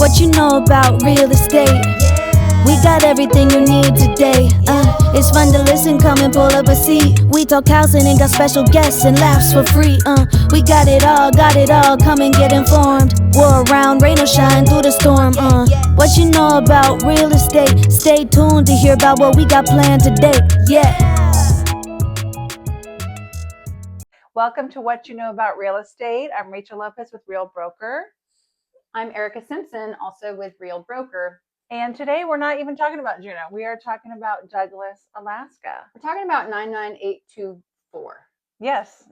What you know about real estate? We got everything you need today. It's fun to listen, come and pull up a seat. We talk housing and got special guests and laughs for free. We got it all, come and get informed. We're around, rain or shine through the storm. What you know about real estate? Stay tuned to hear about what we got planned today. Yeah. Welcome to What You Know About Real Estate. I'm Rachel Lopez with Real Broker. I'm Erica Simpson, also with Real Broker. And today we're not even talking about Juneau. We are talking about Douglas, Alaska. We're talking about 99824. Yes.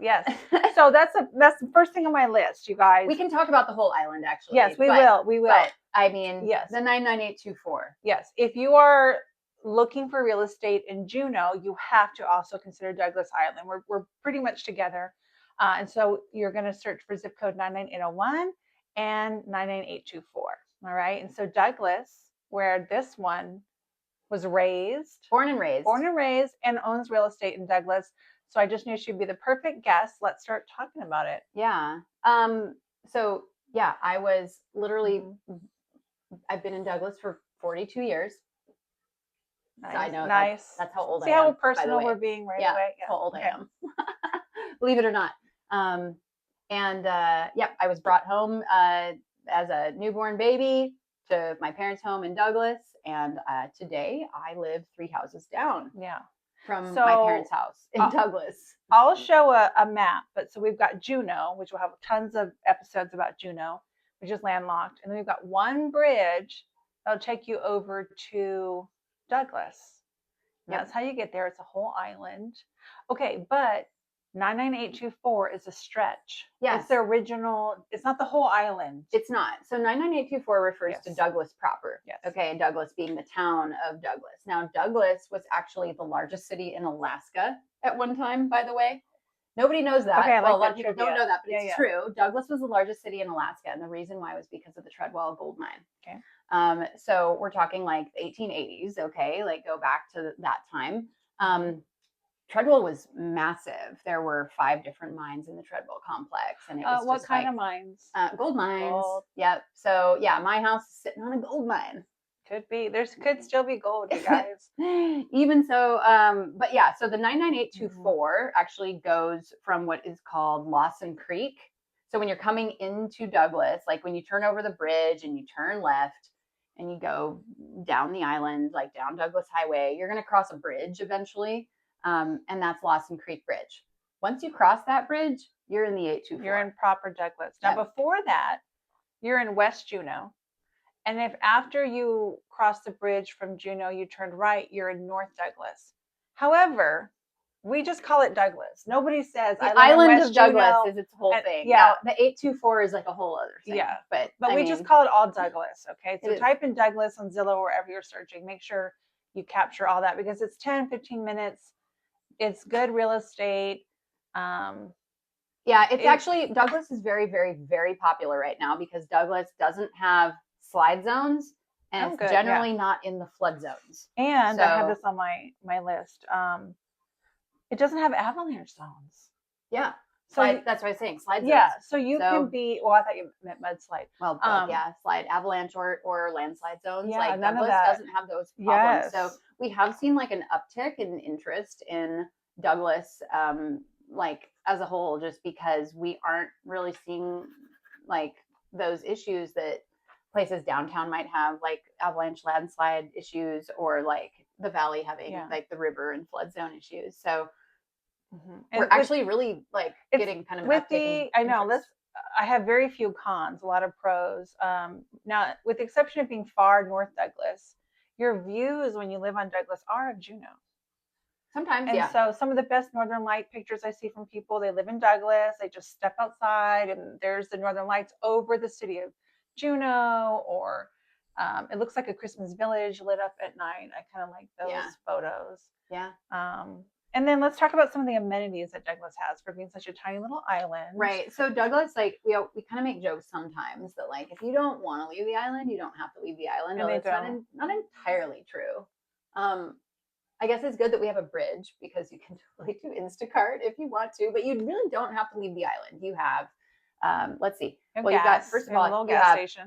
So that's the first thing on my list, you guys. We can talk about the whole island, actually. Yes, we will. But I mean, yes. The 99824. Yes. If you are looking for real estate in Juneau, you have to also consider Douglas Island. We're pretty much together. And so you're going to search for zip code 99801 and 99824. All right. And so Douglas, where this one was raised, born and raised, and owns real estate in Douglas. So I just knew she'd be the perfect guest. Let's start talking about it. Yeah. So yeah, I was literally, I've been in Douglas for 42 years. Nice. So I know nice. That's how old See I am. how personal we're being right away. Yeah, how old I am. Believe it or not. I was brought home as a newborn baby to my parents' home in Douglas, and today I live 3 houses down. Yeah. From my parents' house in Douglas. I'll show a map, but so we've got Juneau, which will have tons of episodes about Juneau, which is landlocked, and then we've got one bridge that'll take you over to Douglas. Yep. That's how you get there. It's a whole island. Okay, but 99824 is a stretch. Yes. It's the original. It's not the whole island. It's not. So 99824 refers Yes. to Douglas proper. Yes. Okay, and Douglas being the town of Douglas. Now, Douglas was actually the largest city in Alaska at one time, by the way. Nobody knows that. Okay, well, a lot of people don't know that, but it's true. Yeah. Douglas was the largest city in Alaska, and the reason why was because of the Treadwell gold mine. Okay. So we're talking like the 1880s, okay? Like go back to that time. Treadwell was massive. There were 5 different mines in the Treadwell complex, and it was what kind of mines? Gold mines. Gold. Yep. So yeah, my house is sitting on a gold mine. Could be. Could still be gold, you guys. Even so, but yeah. So the 99824 actually goes from what is called Lawson Creek. So when you're coming into Douglas, like when you turn over the bridge and you turn left and you go down the island, like down Douglas Highway, you're going to cross a bridge eventually. And that's Lawson Creek Bridge. Once you cross that bridge, you're in the 824. You're in proper Douglas. Now, before that, you're in West Juneau. And if after you cross the bridge from Juneau, you turned right, you're in North Douglas. However, we just call it Douglas. Nobody says the island of Douglas is its whole thing. Yeah. Now, the 824 is like a whole other thing. Yeah. But we just call it all Douglas. Okay. So type in Douglas on Zillow or wherever you're searching. Make sure you capture all that because it's 10, 15 minutes. It's good real estate. It's actually, Douglas is very, very, very popular right now because Douglas doesn't have slide zones and it's generally not in the flood zones. And I have this on my list. It doesn't have avalanche zones. Yeah. So that's what I was saying. Slide zones. Yeah. So you can be, well, I thought you meant mudslide. Well, slide, avalanche or landslide zones. Yeah, like none Douglas of that. doesn't have those problems. Yes. So we have seen like an uptick in interest in Douglas, like as a whole, just because we aren't really seeing like those issues that places downtown might have, like avalanche landslide issues, or like the valley having like the river and flood zone issues. So we're actually really like getting kind of an uptick. I know. I have very few cons, a lot of pros. Now, with the exception of being far north Douglas, your views when you live on Douglas are of Juneau. Sometimes, and so some of the best northern light pictures I see from people, they live in Douglas, they just step outside and there's the northern lights over the city of Juneau, or it looks like a Christmas village lit up at night. I kind of like those photos. Yeah. And then let's talk about some of the amenities that Douglas has for being such a tiny little island. Right. So Douglas, like we kind of make jokes sometimes that like if you don't want to leave the island, you don't have to leave the island. And it's not entirely true. I guess it's good that we have a bridge because you can totally do Instacart if you want to, but you really don't have to leave the island. You have, let's see. Well, you've got, first of all,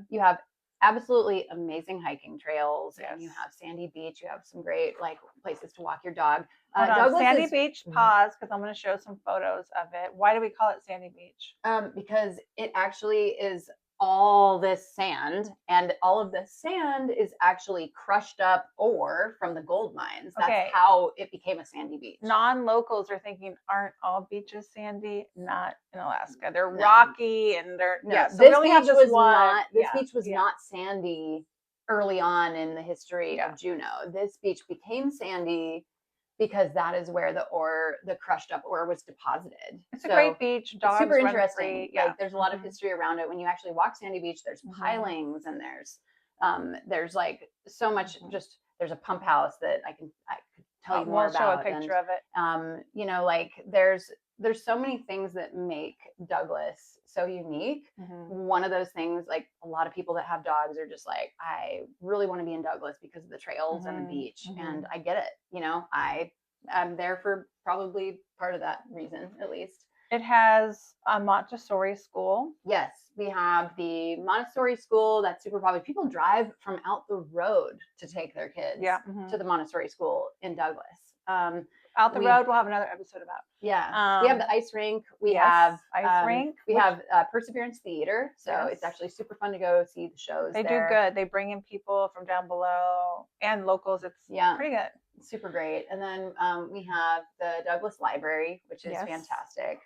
you have absolutely amazing hiking trails, and you Yes. have Sandy Beach. You have some great like places to walk your dog. Hold on, Douglas Sandy is Beach, pause, because I'm going to show some photos of it. Why do we call it Sandy Beach? because it actually is all this sand, and all of this sand is actually crushed up ore from the gold mines. That's Okay. how it became a sandy beach. Non-locals are thinking, aren't all beaches sandy? Not in Alaska. They're No. rocky and they're No, yeah. So this we only beach have this was one. not. This yeah, beach was yeah. not sandy early on in the history Yeah. of Juneau. This beach became sandy because that is where the crushed up ore was deposited. It's a great beach. It's Dogs super run interesting. free. Yeah. Like there's a lot of history around it. When you actually walk Sandy Beach, there's pilings and there's like so much. Just there's a pump house that I could tell you more We'll show a about. picture of it. You know, like there's so many things that make Douglas so unique. One of those things, like a lot of people that have dogs are just like, I really want to be in Douglas because of the trails and the beach. And I get it. You know, I'm there for probably part of that reason, at least. It has a Montessori school. Yes, we have the Montessori school that's super popular. People drive from out the road to take their kids to the Montessori school in Douglas. Out the road, we'll have another episode about. Yeah, we have the ice rink. We yes, have ice rink. We have Perseverance Theater, so it's actually super fun to go see the shows. They do good. They bring in people from down below and locals. It's pretty good. Super great. And then we have the Douglas Library, which is fantastic.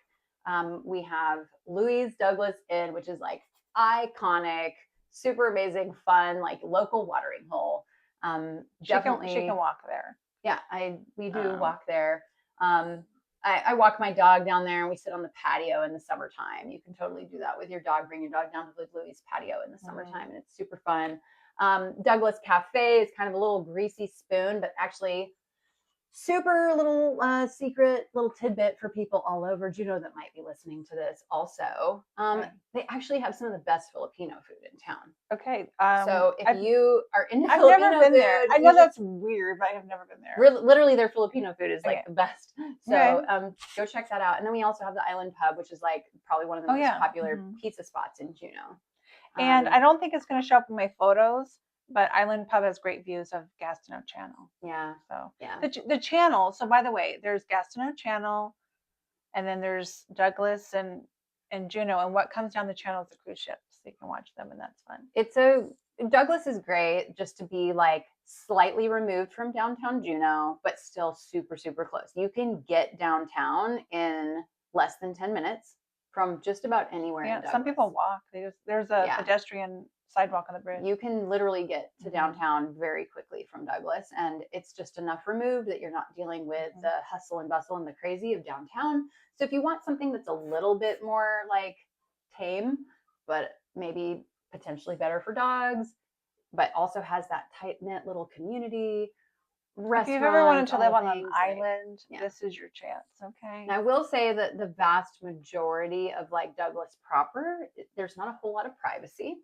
We have Louise Douglas Inn, which is like iconic, super amazing, fun, like local watering hole. Definitely, she can walk there. Yeah, we do walk there. I walk my dog down there, and we sit on the patio in the summertime. You can totally do that with your dog. Bring your dog down to the Louise patio in the summertime, and it's super fun. Douglas Cafe is kind of a little greasy spoon, but actually super little secret little tidbit for people all over Juneau that might be listening to this also. They actually have some of the best Filipino food in town. Okay. So if you are into I've Filipino never been food, there. I know that's weird, but I have never been there. Literally their Filipino food is like the best. So go check that out. And then we also have the Island Pub, which is like probably one of the most popular pizza spots in Juneau. And I don't think it's going to show up in my photos, but Island Pub has great views of Gastineau Channel. Yeah. So the channel. So by the way, there's Gastineau Channel, and then there's Douglas and Juneau. And what comes down the channel is the cruise ships. So you can watch them, and that's fun. Douglas is great just to be like slightly removed from downtown Juneau, but still super, super close. You can get downtown in less than 10 minutes from just about anywhere in Douglas. Some people walk. There's a pedestrian sidewalk on the bridge. You can literally get to downtown very quickly from Douglas, and it's just enough removed that you're not dealing with the hustle and bustle and the crazy of downtown. So if you want something that's a little bit more like tame, but maybe potentially better for dogs, but also has that tight-knit little community, if you've ever wanted to live on an island, this is your chance. Okay. And I will say that the vast majority of like Douglas proper, there's not a whole lot of privacy.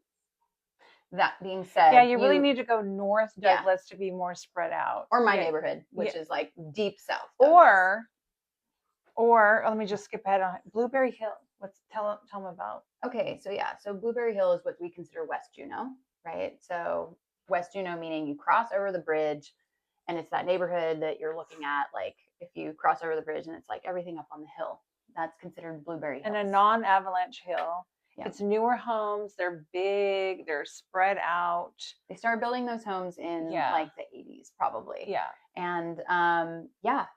That being said, you really need to go north Douglas to be more spread out. Or my neighborhood, which is like deep south. Douglas. Or let me just skip ahead on Blueberry Hill. Let's tell them about. Okay, so Blueberry Hill is what we consider West Juneau, right? So West Juneau meaning you cross over the bridge, and it's that neighborhood that you're looking at. Like if you cross over the bridge, and it's like everything up on the hill, that's considered Blueberry Hill. And a non-avalanche hill. Yeah. It's newer homes. They're big. They're spread out. They started building those homes in like the 80s, probably. Yeah. And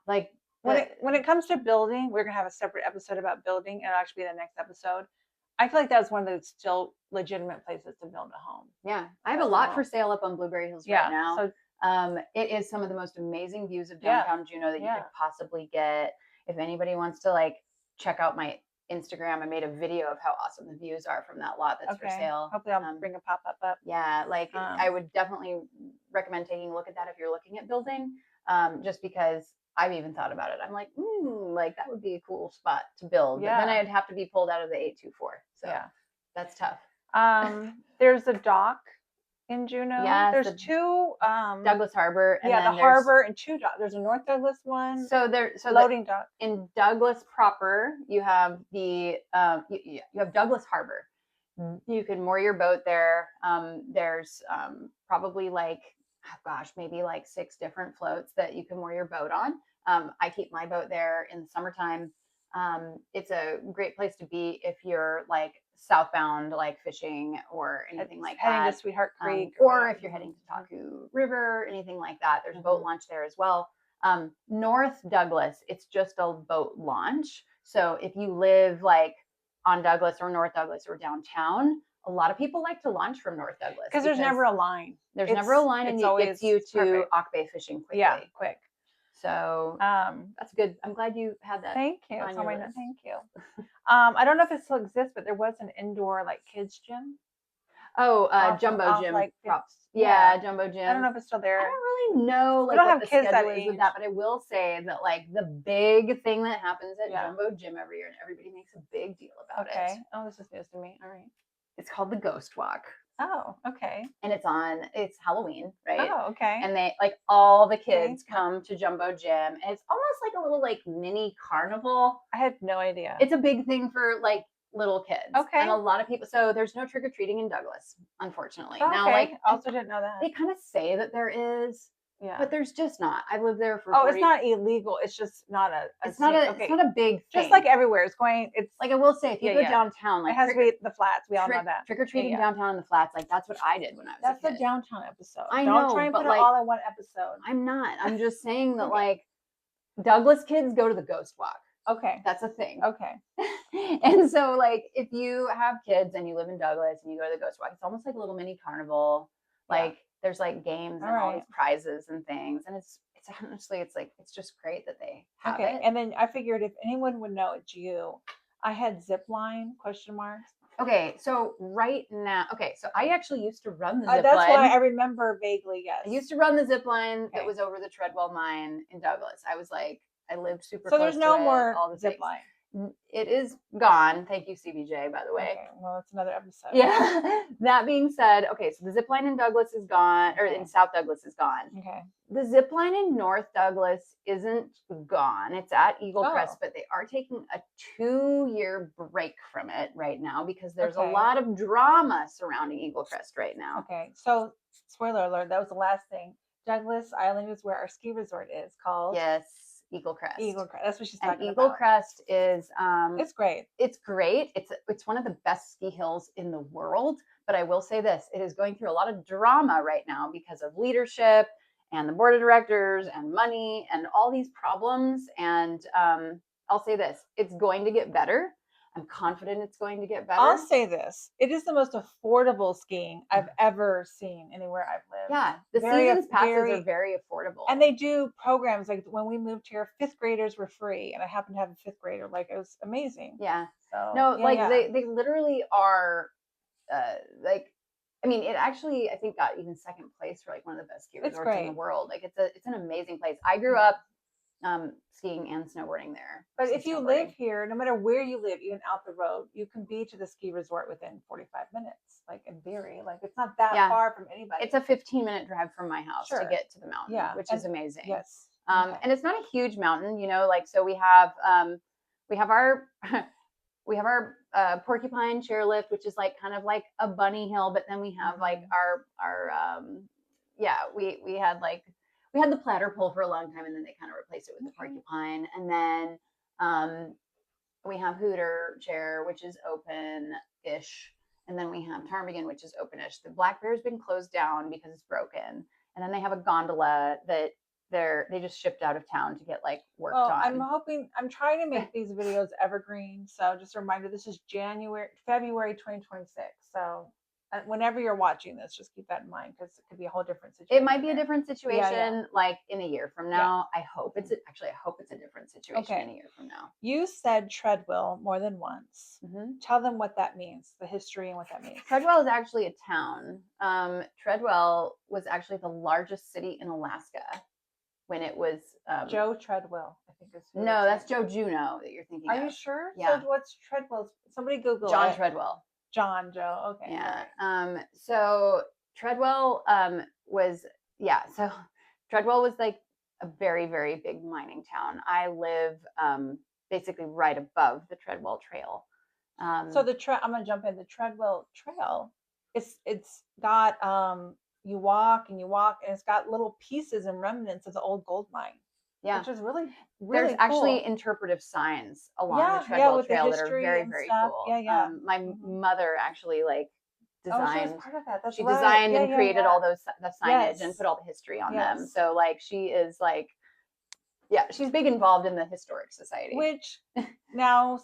like when it comes to building, we're gonna have a separate episode about building. It'll actually be the next episode. I feel like that's one of the still legitimate places to build a home. Yeah, I have a lot for sale up on Blueberry Hills right now. So it is some of the most amazing views of downtown Juneau that you could possibly get. If anybody wants to like check out my Instagram, I made a video of how awesome the views are from that lot that's for sale. Hopefully I'll bring a pop-up up. Yeah, like I would definitely recommend taking a look at that if you're looking at building, just because I've even thought about it. I'm like, like that would be a cool spot to build. Yeah. But then I'd have to be pulled out of the 824. So that's tough. There's a dock in Juneau. Yes, there's two Douglas Harbor. And the harbor and two docks. There's a North Douglas one. So loading dock. In Douglas proper, you have you have Douglas Harbor. You can moor your boat there. There's probably like, oh gosh, maybe like 6 different floats that you can moor your boat on. I keep my boat there in the summertime. It's a great place to be if you're like southbound, like fishing or anything like heading that. to Sweetheart Creek, or if you're heading to Taku River, anything like that. There's boat launch there as well. North Douglas, it's just a boat launch. So if you live like on Douglas or North Douglas or downtown, a lot of people like to launch from North Douglas because there's never a line. There's never a line, and it gets you to perfect. Auk Bay fishing quickly. Yeah, quick. So that's good. I'm glad you had that. Thank you. On your list. Thank you. I don't know if it still exists, but there was an indoor like kids gym. Oh, Jumbo Gym. Like, yeah, Jumbo Gym. I don't know if it's still there. I don't really know like what the schedule is with that, but I will say that like the big thing that happens at Jumbo Gym every year, and everybody makes a big deal about it. Okay. Oh, this is news to me. All right. It's called the Ghost Walk. Oh, okay. And it's Halloween, right? Oh, okay. And they like all the kids come to Jumbo Gym, and it's almost like a little like mini carnival. I had no idea. It's a big thing for like little kids. Okay. And a lot of people, so there's no trick or treating in Douglas, unfortunately. Okay. Now, like, also didn't know that. They kind of say that there is, but there's just not. I lived there for. It's not illegal. It's just not a. It's not a big thing. Just like everywhere, it's like I will say, if you go downtown, like it has to be the flats. We all know that trick or treating downtown in the flats. Like that's what I did when I was. That's a kid. the downtown episode. I know, don't try and but put it all in one episode. I'm not. I'm just saying that like Douglas kids go to the Ghost Walk. Okay. That's a thing. Okay. And so like if you have kids and you live in Douglas and you go to the Ghost Walk, it's almost like a little mini carnival. Like there's like games and all these prizes and things. And it's honestly, it's just great that they have it. And then I figured if anyone would know, it's you. I had zip line ? Okay, so right now, so I actually used to run the zip line. That's why I remember vaguely, yes. I used to run the zip line that was over the Treadwell mine in Douglas. I lived super close to it. So there's no more zip line. It is gone. Thank you, CBJ, by the way. Okay, well, it's another episode. Yeah. That being said, so the zip line in Douglas is gone, or in South Douglas is gone. Okay. The zip line in North Douglas isn't gone. It's at Eagle Crest, but they are taking a 2-year break from it right now because there's a lot of drama surrounding Eagle Crest right now. Okay. So, spoiler alert, that was the last thing. Douglas Island is where our ski resort is called. Yes. Eagle Crest. Eagle Crest. That's what she's talking about. Eagle Crest is it's great. It's great. It's one of the best ski hills in the world. But I will say this, it is going through a lot of drama right now because of leadership and the board of directors and money and all these problems. And I'll say this, it's going to get better. I'm confident it's going to get better. I'll say this. It is the most affordable skiing I've ever seen anywhere I've lived. Yeah. The season's passes are very affordable. And they do programs. Like when we moved here, 5th graders were free. And I happened to have a 5th grader. Like it was amazing. Yeah. So, they literally are it actually, I think, got even second place for like one of the best ski resorts in the world. Like it's an amazing place. I grew up skiing and snowboarding there. But if you live here, no matter where you live, even out the road, you can be to the ski resort within 45 minutes, like in theory. Like it's not that far from anybody. It's a 15-minute drive from my house to get to the mountain, which is amazing. Yes. And it's not a huge mountain, so we have our we have our porcupine chairlift, which is like kind of like a bunny hill, but then we have like our we had the platter pole for a long time, and then they kind of replaced it with the porcupine. And then we have Hooter chair, which is open-ish. And then we have ptarmigan, which is open-ish. The Black Bear's been closed down because it's broken. And then they have a gondola that they just shipped out of town to get like worked on. I'm trying to make these videos evergreen. So just a reminder, this is February 2026. So whenever you're watching this, just keep that in mind because it could be a whole different situation. It might be a different situation like in a year from now. I hope it's a different situation in a year from now. You said Treadwell more than once. Mm-hmm. Tell them what that means, the history and what that means. Treadwell is actually a town. Treadwell was actually the largest city in Alaska when it was Joe Treadwell, I think is no, that's Joe Juneau that you're thinking of. Are you sure? Yeah. So what's Treadwell's? Somebody Google John Treadwell. John Joe. Okay. Yeah. So Treadwell so Treadwell was like a very, very big mining town. I live basically right above the Treadwell Trail. So I'm gonna jump in. The Treadwell Trail, it's got you walk and it's got little pieces and remnants of the old gold mine. Yeah, which is really there's cool. actually interpretive signs along the Treadwell Trail that are very, very cool. Yeah. My mother actually like designed. She was part of that. That's she right. designed and created all the signage and put all the history on them. Yes. So like she is like, yeah, she's big involved in the historic society. Which now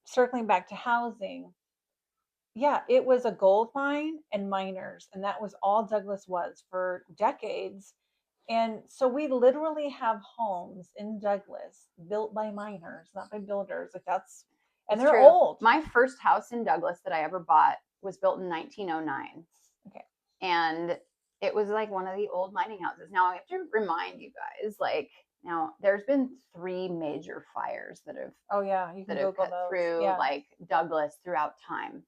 circling back to housing, yeah, it was a gold mine and miners, and that was all Douglas was for decades. And so we literally have homes in Douglas built by miners, not by builders. Like and they're old. My first house in Douglas that I ever bought was built in 1909. Okay. And it was like one of the old mining houses. Now I have to remind you guys, like, now there's been 3 major fires that have you can Google cut those. through like Douglas throughout time.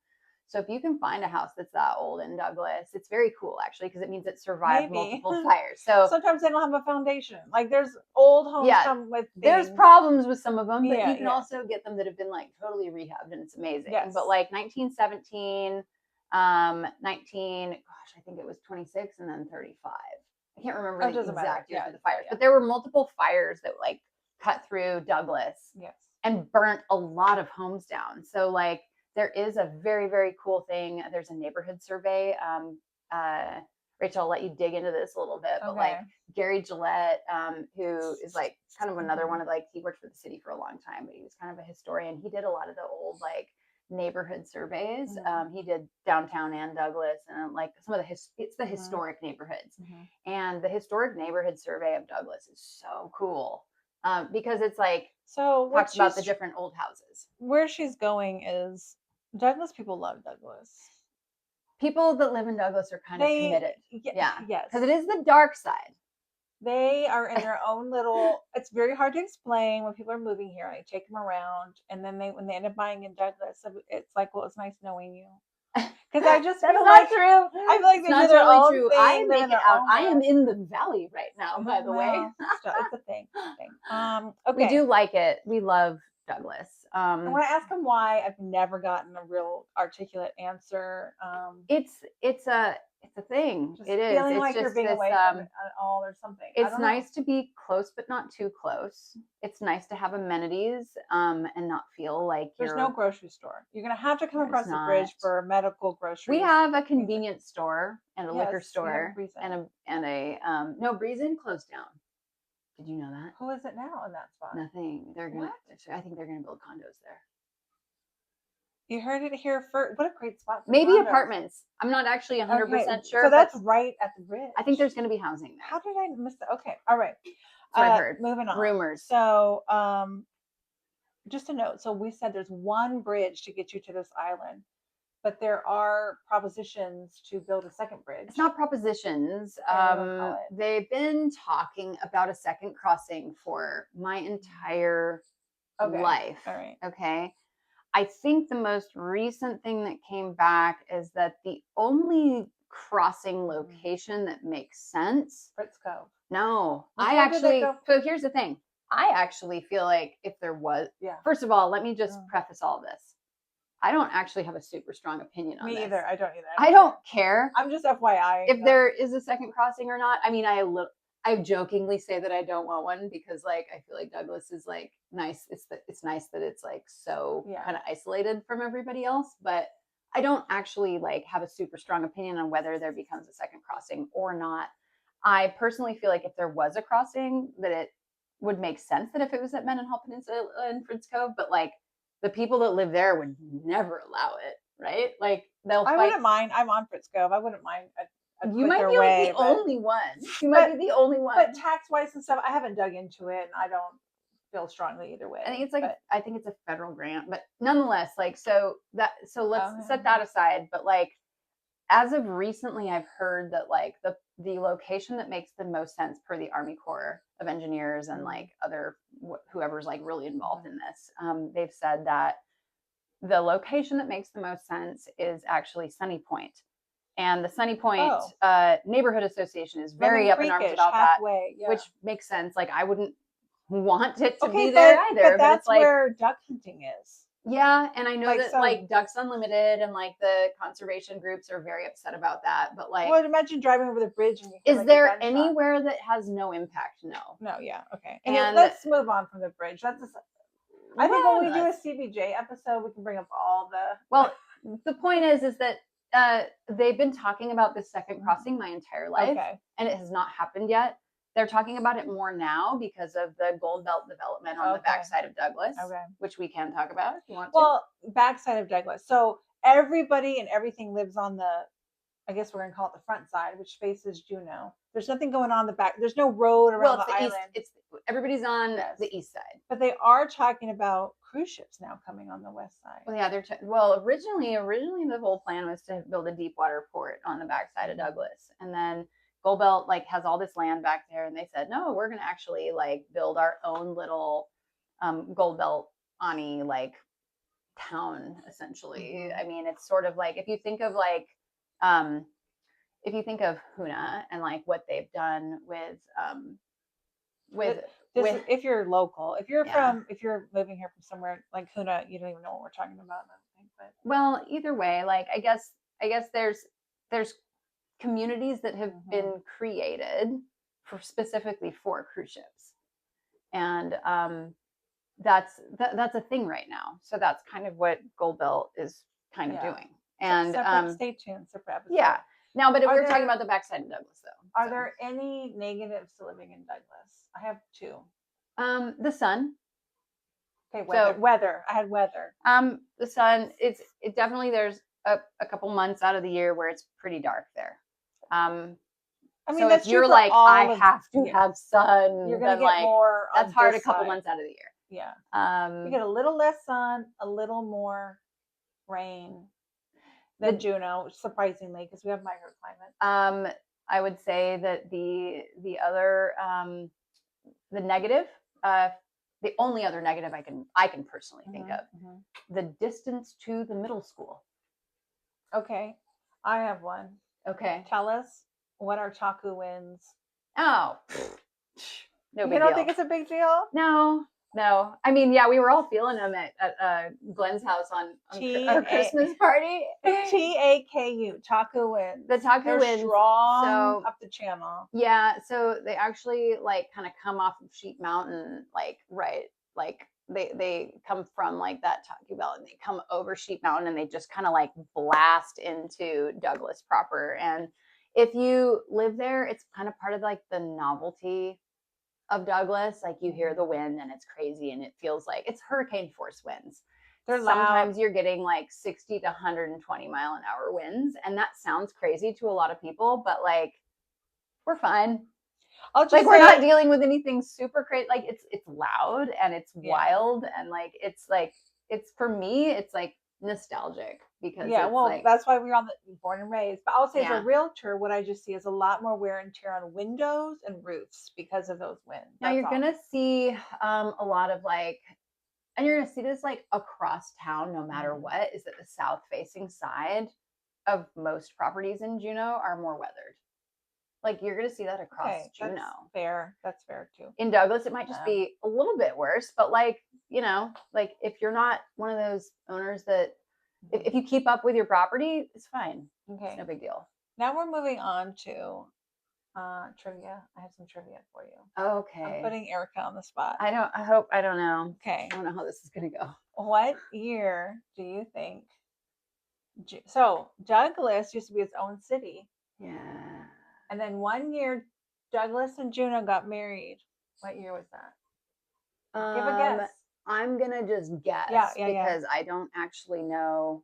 So if you can find a house that's that old in Douglas, it's very cool actually, because it means it survived multiple fires. So sometimes they don't have a foundation. Like there's old homes come with things. There's problems with some of them, but you can also get them that have been like totally rehabbed and it's amazing. Yes. But like 1917, I think it was 26 and then 35. I can't remember the exact years of the fires, but there were multiple fires that like cut through Douglas and burnt a lot of homes down. So like there is a very, very cool thing. There's a neighborhood survey. Rachel, I'll let you dig into this a little bit, but like Gary Gillette, who is like kind of another one of like, he worked for the city for a long time, but he was kind of a historian. He did a lot of the old like neighborhood surveys. He did downtown and Douglas and like some of the historic neighborhoods. And the historic neighborhood survey of Douglas is so cool because it's like, talks about the different old houses. Where she's going is Douglas people love Douglas. People that live in Douglas are kind of committed. Yes. Because it is the dark side. They are in their own little, it's very hard to explain when people are moving here. I take them around and then when they end up buying in Douglas, it's like, well, it's nice knowing you. Because I just That's not true. I feel like it's not totally true. I make it out. I am in the valley right now, by the way. It's a thing. Okay. We do like it. We love Douglas. And when I ask him why, I've never gotten a real articulate answer. It's a thing. It is. Feeling it's like just you're being away from it at all or something. It's nice to be close, but not too close. It's nice to have amenities and not feel like there's no grocery store. You're gonna have to come across the bridge for medical groceries. We have a convenience store and a liquor store and a no, Breezen closed down. Did you know that? Who is it now in that spot? Nothing. I think they're gonna build condos there. You heard it here first. What a great spot. Maybe condos. Apartments. I'm not actually 100% sure. So that's right at the bridge. I think there's going to be housing there. How did I miss that? Okay. All right. That's what I heard. Moving on. Rumors. So just a note. So we said there's one bridge to get you to this island, but there are propositions to build a second bridge. It's not propositions. They've been talking about a second crossing for my entire life. All right. Okay. I think the most recent thing that came back is that the only crossing location that makes sense. Fritz Cove. No, so here's the thing. I actually feel like if there was, first of all, let me just preface all this. I don't actually have a super strong opinion on this. Me either. I don't either. I don't care. I'm just FYI. If there is a second crossing or not. I mean, I jokingly say that I don't want one because like I feel like Douglas is like nice. It's nice that it's like so kind of isolated from everybody else, but I don't actually like have a super strong opinion on whether there becomes a second crossing or not. I personally feel like if there was a crossing that it would make sense that if it was at Mendenhall Peninsula in Fritz Cove, but like the people that live there would never allow it, right? Like they'll fight. I wouldn't mind. I'm on Fritz Cove. I wouldn't mind. You might be like the only one. You might be the only one. But tax-wise and stuff, I haven't dug into it, and I don't feel strongly either way. I think it's like I think it's a federal grant, but nonetheless, like so let's set that aside. But like as of recently, I've heard that like the location that makes the most sense per the Army Corps of Engineers and like other whoever's like really involved in this, they've said that the location that makes the most sense is actually Sunny Point. And the Sunny Point neighborhood association is very up in arms about that, which makes sense. Like I wouldn't want it to be there either. But that's like where duck hunting is. Yeah, and I know Like, that so- like Ducks Unlimited and like the conservation groups are very upset about that. But like, Well, imagine driving over the bridge and you hear, is like, a there gunshot. anywhere that has no impact? No. No, yeah, okay. And- let's move on from the bridge. I think when we do a Well, CBJ episode, we can bring up all the. Well, the point is that they've been talking about this second crossing my entire life, Okay. and it has not happened yet. They're talking about it more now because of the Gold Belt development on the Okay. backside of Douglas, Okay. which we can talk about if you want to. Well, backside of Douglas. So everybody and everything lives on the, I guess we're gonna call it the front side, which faces Juneau. There's nothing going on the back. There's no road around it's the the island. east. It's everybody's on Yes. the east side. But they are talking about cruise ships now coming on the west side. Well, yeah, originally the whole plan was to build a deep water port on the backside of Douglas, and then Gold Belt like has all this land back there, and they said no, we're gonna actually like build our own little Gold Belt Ani like town essentially. I mean, it's sort of like if you think of Huna and like what they've done with if you're local, if you're Yeah. if you're living here from somewhere like Huna, you don't even know what we're talking about. I don't think, but well, either way, like I guess there's communities that have been created specifically for cruise ships, and that's a thing right now. So that's kind of what Gold Belt is kind of doing. And stay tuned, separate episode. yeah. Now, but we're talking there- about the backside of Douglas, though. Are there any negatives to living in Douglas? I have two. The sun? Okay, weather. I had weather. The sun. It definitely there's a couple months out of the year where it's pretty dark there. I mean, So that's if you're true for like, all I of- have to have sun, you're gonna then get like more. on that's hard a this couple side. months out of the year. Yeah. You get a little less sun, a little more rain than Juneau, surprisingly, because we have microclimate. I would say that the other the negative, the only other negative I can personally think of, the distance to the middle school. Okay, I have one. Okay, tell us what are Chaku winds. Oh, no big deal. You don't think it's a big deal? No. I mean, yeah, we were all feeling them at Glenn's house on our Christmas party. TAKU, Chaku winds. The Chaku winds, strong up the channel. Yeah, so they actually like kind of come off of Sheep Mountain, they come from like that Chaku Belt, and they come over Sheep Mountain, and they just kind of like blast into Douglas proper. And if you live there, it's kind of part of like the novelty of Douglas. Like you hear the wind and it's crazy, and it feels like it's hurricane force winds. They're loud. Sometimes you're getting like 60 to 120 mile an hour winds, and that sounds crazy to a lot of people, but like we're fine. We're not dealing with anything super crazy. Like it's loud and it's wild, and it's for me it's like nostalgic because that's why we're on the born and raised. But I'll say as a realtor, what I just see is a lot more wear and tear on windows and roofs because of those winds. Now you're gonna see a lot of and you're gonna see this like across town no matter what, is that the south facing side of most properties in Juneau are more weathered. Like you're gonna see that across Juneau. That's fair too. In Douglas, it might just be a little bit worse, but if you're not one of those owners that if you keep up with your property, it's fine. Okay, it's no big deal. Now we're moving on to trivia. I have some trivia for you. Okay. I'm putting Erica on the spot. I don't know. Okay. I don't know how this is gonna go. What year do you think? So Douglas used to be its own city. Yeah. And then one year, Douglas and Juneau got married. What year was that? Give a guess. I'm gonna just guess because I don't actually know.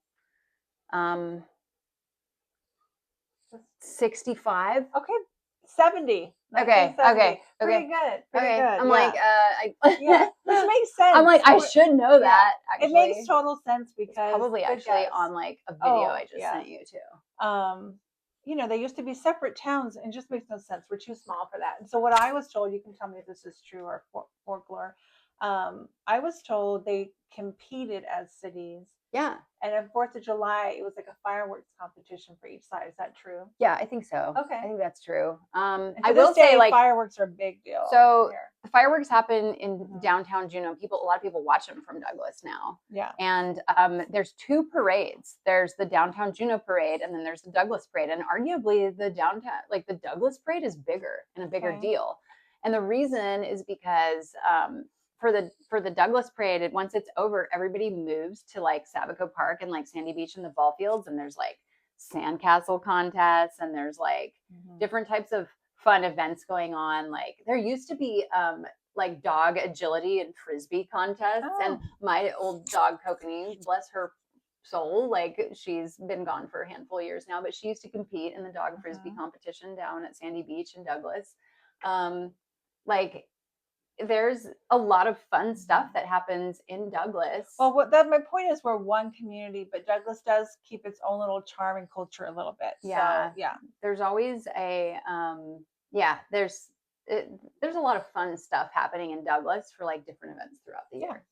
65. Okay, 70. Okay. Pretty good. Pretty good. I'm yeah, which makes sense. I'm like, I should know that. Actually, it makes total sense because it's probably actually on like a video I just sent you too. They used to be separate towns, and it just makes no sense. We're too small for that. And so what I was told, you can tell me if this is true or folklore. I was told they competed as cities Yeah. And on 4th of July, it was like a fireworks competition for each side. Is that true? Yeah, I think so. Okay. I think that's true. And I to will this day, say, like, fireworks are a big deal. so here. the fireworks happen in Mhm. downtown Juneau. A lot of people watch them from Douglas now. Yeah. And there's 2 parades. There's the downtown Juneau parade, and then there's the Douglas parade. And arguably, the Douglas parade is bigger and a bigger Okay. deal. And the reason is because for the Douglas parade, once it's over, everybody moves to like Sabaco Park and like Sandy Beach and the ball fields, and there's like sandcastle contests, and there's like different types of fun events going on. Like there used to be like dog agility and frisbee contests, and my old dog Kokanee, bless her soul, like she's been gone for a handful of years now, but she used to compete in the dog frisbee competition down at Sandy Beach in Douglas. Like there's a lot of fun stuff that happens in Douglas. Well, my point is, we're one community, but Douglas does keep its own little charm and culture a little bit. Yeah. So, yeah. There's always a there's a lot of fun stuff happening in Douglas for like different events throughout the year.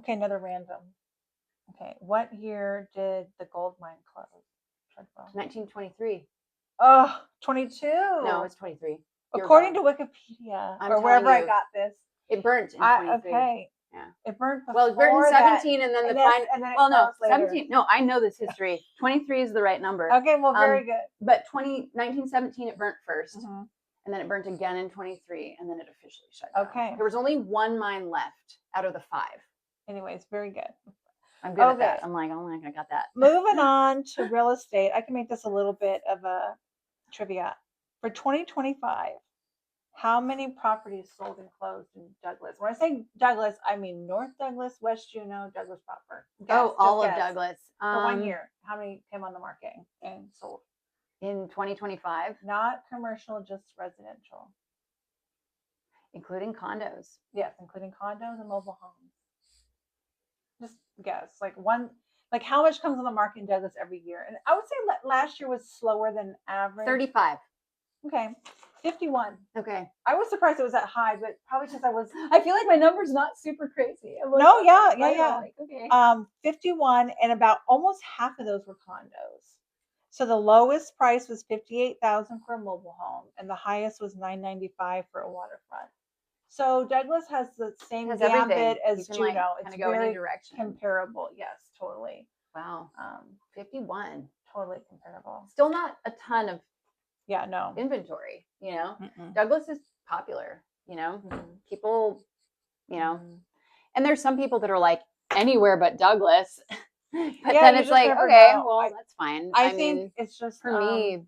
Okay, another random. Okay, what year did the gold mine close? 1923. Oh, 22. No, it's 23. According to Wikipedia, or wherever I got this, it burnt in 23. Okay. Yeah. It burnt before. Well, it burnt in 17, and then no, 17. No, I know this history. 23 is the right number. Okay, well, very good. But 1917, it burnt first, and then it burnt again in 23, and then it officially shut down. Okay. There was only 1 mine left out of the 5. Anyways, very good. I'm good at that. I'm like, oh my God, I got that. Moving on to real estate. I can make this a little bit of a trivia. For 2025, how many properties sold and closed in Douglas? When I say Douglas, I mean North Douglas, West Juneau, Douglas proper. All of Douglas. For 1 year, how many came on the market and sold? In 2025? Not commercial, just residential. Including condos. Yes, including condos and mobile homes. Just guess, like how much comes on the market in Douglas every year? And I would say last year was slower than average. 35. Okay, 51. Okay. I was surprised it was that high, but probably because I feel like my number's not super crazy. No, yeah. Like, okay. 51, and about almost half of those were condos. So the lowest price was $58,000 for a mobile home, and the highest was $995 for a waterfront. So Douglas has the same gambit as Juneau. It's very comparable. Yes, totally. Wow. 51. Totally comparable. Still not a ton of inventory. You know, Douglas is popular. You know, people. You know, and there's some people that are like anywhere but Douglas. But then it's like, okay, well, that's fine. I think it's just for me.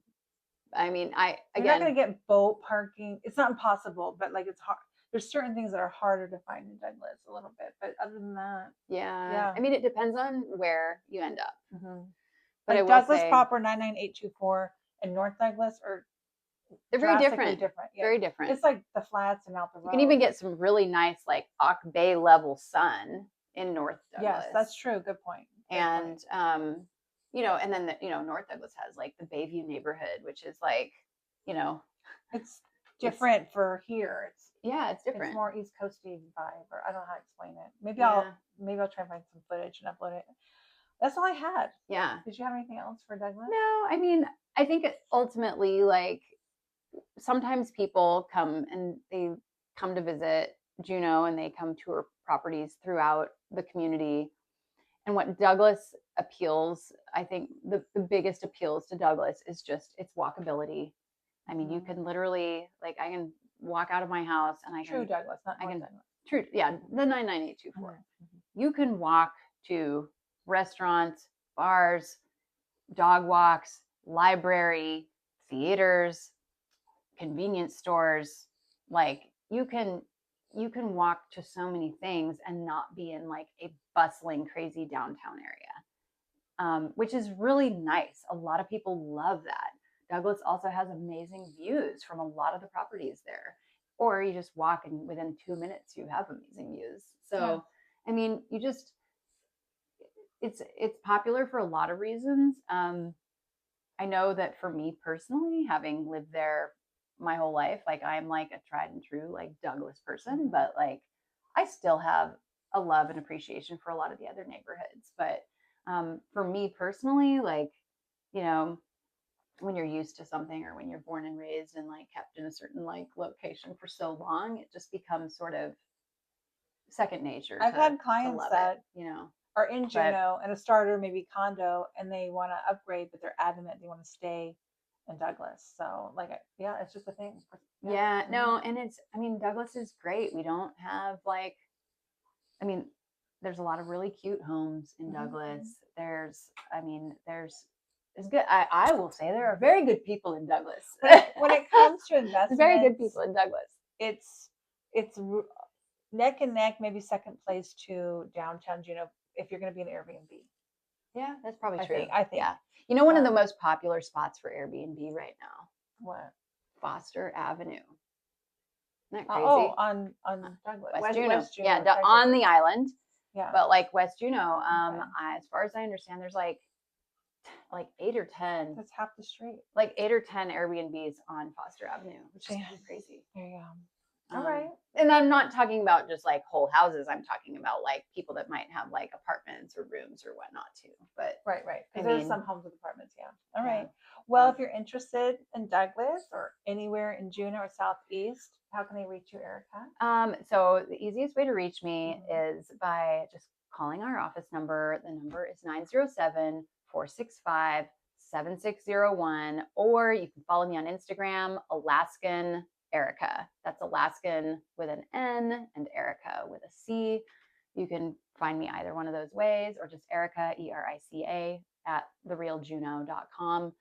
I mean, you're not going to get boat parking. It's not impossible, but like it's hard. There's certain things that are harder to find in Douglas a little bit, but other than that, I mean, it depends on where you end up. But like Douglas proper 99824 and North Douglas they're very different. Yeah. Very different. It's like the flats and out the road. You can even get some really nice like Ock Bay level sun in North Douglas. Yes, that's true. Good point. You know, and then North Douglas has like the Bayview neighborhood, which is like, you know, it's different for here. It's different. It's more East Coasty vibe, or I don't know how to explain it. Maybe I'll try and find some footage and upload it. That's all I had. Yeah. Did you have anything else for Douglas? No, I mean, I think ultimately, like, sometimes people come to visit Juneau, and they come tour properties throughout the community. And what Douglas appeals, I think the biggest appeals to Douglas is just its walkability. I mean, you can literally, like, I can walk out of my house and Douglas, not North Douglas. True, yeah, the 99824. You can walk to restaurants, bars, dog walks, library, theaters, convenience stores. Like you can walk to so many things and not be in like a bustling, crazy downtown area, which is really nice. A lot of people love that. Douglas also has amazing views from a lot of the properties there. Or you just walk and within 2 minutes you have amazing views. So, I mean, it's popular for a lot of reasons. I know that for me personally, having lived there my whole life, like I'm like a tried and true like Douglas person, but like I still have a love and appreciation for a lot of the other neighborhoods. But for me personally, like, you know, when you're used to something or when you're born and raised and like kept in a certain like location for so long, it just becomes sort of second nature. I've had clients love that it, you know. are in Juneau and a starter, maybe condo, and they want to upgrade, but they're adamant they want to stay in Douglas. So, like, yeah, it's just a thing. Yeah, no, and it's, I mean, Douglas is great. We don't have like, I mean, there's a lot of really cute homes in Douglas. There's, I mean, it's good. I will say there are very good people in Douglas. When it comes to investment, very good people in Douglas. It's neck and neck, maybe second place to downtown Juneau if you're going to be an Airbnb. Yeah, that's probably true. I think. Yeah. You know, one of the most popular spots for Airbnb right now? What? Foster Avenue. Isn't that crazy? On Douglas. West Juneau. West Juneau. Yeah, on the island. Yeah. But like West Juneau, as far as I understand, there's like 8 or 10. That's half the street. Like 8 or 10 Airbnbs on Foster Avenue, which is kind of crazy. There you go. All right. And I'm not talking about just like whole houses. I'm talking about like people that might have like apartments or rooms or whatnot too. But right. Because there's some homes with apartments. Yeah. All right. Well, if you're interested in Douglas or anywhere in Juneau or Southeast, how can they reach you, Erica? So the easiest way to reach me is by just calling our office number. The number is 907-465-7601, or you can follow me on Instagram, Alaskan Erica. That's Alaskan with an N and Erica with a C. You can find me either one of those ways, or just Erica, ERICA, at therealjuneau.com.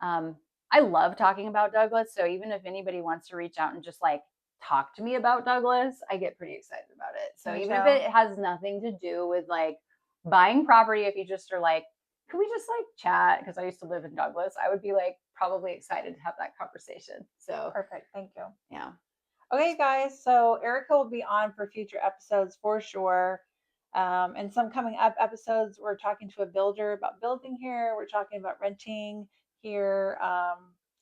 I love talking about Douglas. So even if anybody wants to reach out and just like talk to me about Douglas, I get pretty excited about it. So even if it has nothing to do with like buying property, if you just are like, can we just like chat? Because I used to live in Douglas, I would be like probably excited to have that conversation. So perfect. Thank you. Yeah. Okay, guys. So Erica will be on for future episodes for sure. And some coming up episodes, we're talking to a builder about building here. We're talking about renting here,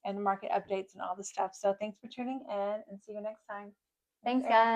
and market updates and all the stuff. So thanks for tuning in, and see you next time. Thanks, guys.